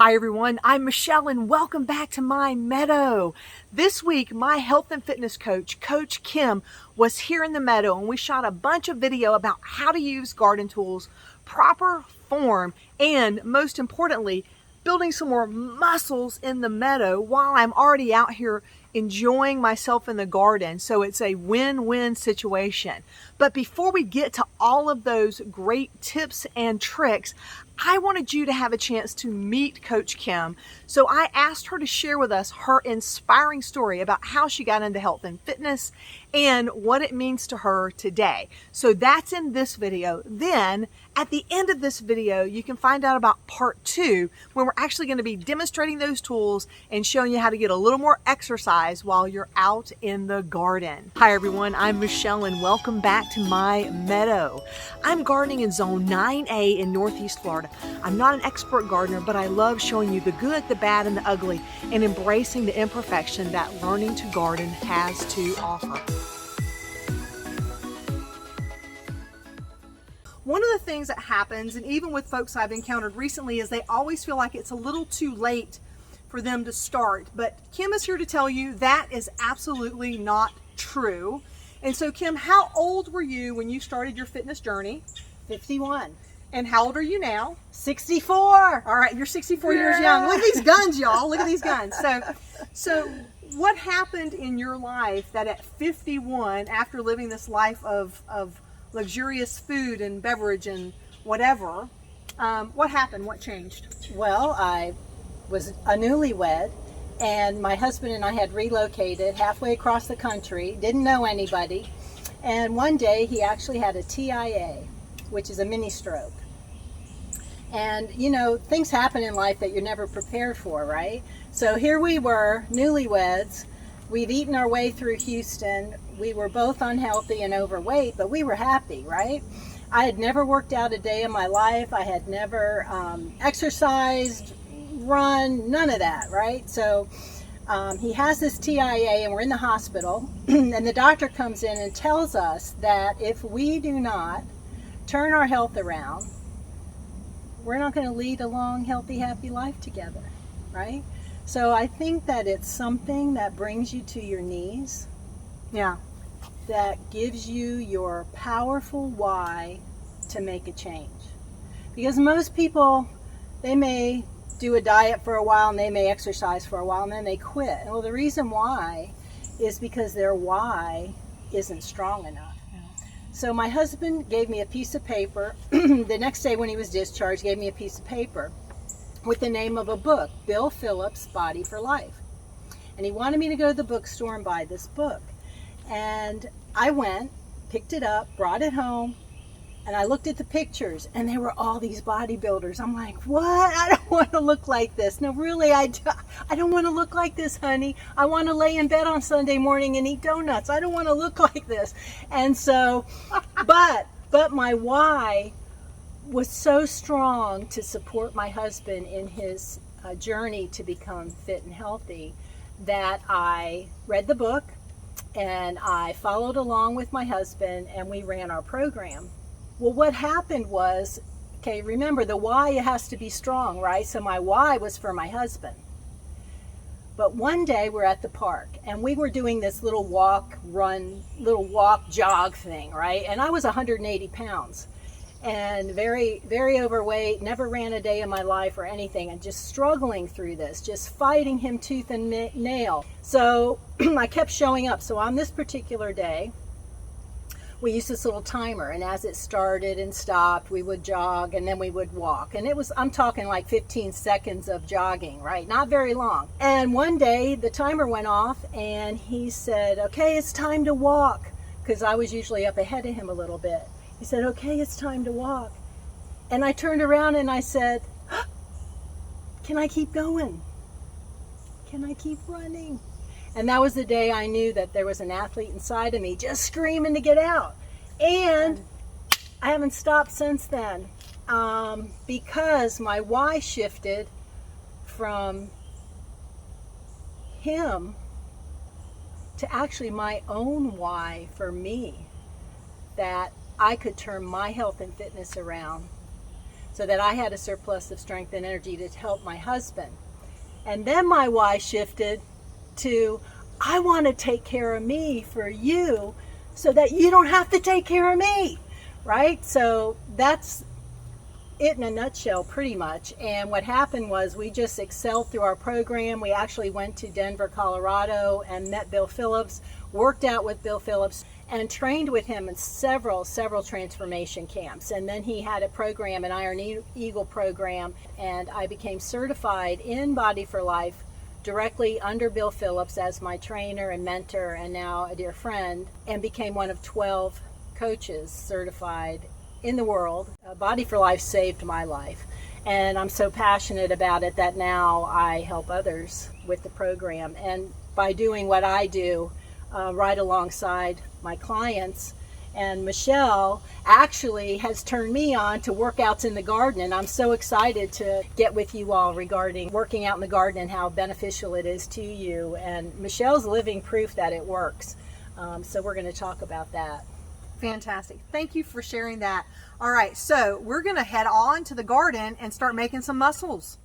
Hi everyone, I'm Michelle and welcome back to my Meadow. This week, my health and fitness coach, Coach Kim, was here in the Meadow and we shot a bunch of video about how to use garden tools, proper form, and most importantly, building some more muscles in the meadow while I'm already out here enjoying myself in the garden. So it's a win-win situation. But before we get to all of those great tips and tricks, I wanted you to have a chance to meet Coach Kim. So I asked her to share with us her inspiring story about how she got into health and fitness and what it means to her today. So that's in this video. Then at the end of this video, you can find out about part 2, when we're actually going to be demonstrating those tools and showing you how to get a little more exercise while you're out in the garden. Hi everyone, I'm Michelle and welcome back to my Meadow. I'm gardening in Zone 9A in Northeast Florida. I'm not an expert gardener, but I love showing you the good, the bad, and the ugly, and embracing the imperfection that learning to garden has to offer. One of the things that happens, and even with folks I've encountered recently, is they always feel like it's a little too late for them to start. But Kim is here to tell you that is absolutely not true. And so Kim, how old were you when you started your fitness journey? 51. And how old are you now? 64. All right, you're 64 years young. Look at these guns, y'all. Look at these guns. So what happened in your life that at 51, after living this life of luxurious food and beverage and whatever, what happened? What changed? Well, I was a newlywed, and my husband and I had relocated halfway across the country, didn't know anybody, and one day he actually had a TIA, which is a mini stroke. And you know, things happen in life that you're never prepared for, right? So here we were, newlyweds. We've eaten our way through Houston. We were both unhealthy and overweight, but we were happy, right? I had never worked out a day in my life. I had never exercised, run, none of that, right? So he has this TIA and we're in the hospital and the doctor comes in and tells us that if we do not turn our health around, we're not going to lead a long, healthy, happy life together, right? So I think that it's something that brings you to your knees. Yeah. That gives you your powerful why to make a change. Because most people, they may do a diet for a while and they may exercise for a while and then they quit. Well, the reason why is because their why isn't strong enough. So my husband gave me a piece of paper. The next day when he was discharged, gave me a piece of paper with the name of a book, Bill Phillips' Body for Life. And he wanted me to go to the bookstore and buy this book. And I went, picked it up, brought it home, and I looked at the pictures, and there were all these bodybuilders. I'm like, what? I don't want to look like this. No, really, I don't want to look like this, honey. I want to lay in bed on Sunday morning and eat donuts. I don't want to look like this. And so, but my why was so strong to support my husband in his journey to become fit and healthy that I read the book and I followed along with my husband and we ran our program. Well, what happened was, okay, remember the why has to be strong, right? So my why was for my husband. But one day we're at the park and we were doing this little walk, jog thing, right? And I was 180 pounds and very, very overweight, never ran a day in my life or anything, and just struggling through this, just fighting him tooth and nail. So I kept showing up. So on this particular day, we used this little timer, and as it started and stopped, we would jog and then we would walk. And it was, I'm talking like 15 seconds of jogging, right? Not very long. And one day the timer went off and he said, okay, it's time to walk. Because I was usually up ahead of him a little bit. He said, okay, it's time to walk. And I turned around and I said, can I keep going? Can I keep running? And that was the day I knew that there was an athlete inside of me just screaming to get out. And I haven't stopped since then because my why shifted from him to actually my own why for me, that I could turn my health and fitness around so that I had a surplus of strength and energy to help my husband. And then my why shifted to, I want to take care of me for you so that you don't have to take care of me, right? So that's it in a nutshell, pretty much. And what happened was we just excelled through our program. We actually went to Denver, Colorado and met Bill Phillips, worked out with Bill Phillips, and trained with him in several transformation camps. And then he had a program, an Iron Eagle program, and I became certified in Body for Life directly under Bill Phillips as my trainer and mentor and now a dear friend, and became one of 12 coaches certified in the world. Body for Life saved my life, and I'm so passionate about it that now I help others with the program. And by doing what I do right alongside my clients, and Michelle actually has turned me on to workouts in the garden, and I'm so excited to get with you all regarding working out in the garden and how beneficial it is to you. And Michelle's living proof that it works. So we're going to talk about that. Fantastic. Thank you for sharing that. All right, so we're going to head on to the garden and start making some muscles.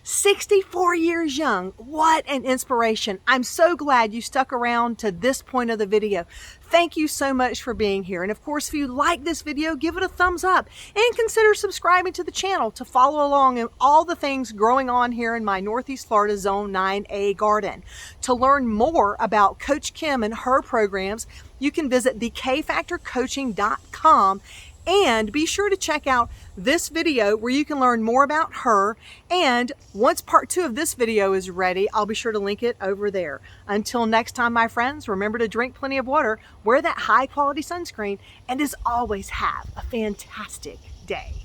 64 years young. What an inspiration. I'm so glad you stuck around to this point of the video. Thank you so much for being here. And of course, if you like this video, give it a thumbs up and consider subscribing to the channel to follow along in all the things growing on here in my Northeast Florida Zone 9A garden. To learn more about Coach Kim and her programs, you can visit thekfactorcoaching.com. And be sure to check out this video where you can learn more about her. And once part 2 of this video is ready, I'll be sure to link it over there. Until next time, my friends, remember to drink plenty of water, wear that high quality sunscreen, and as always, have a fantastic day.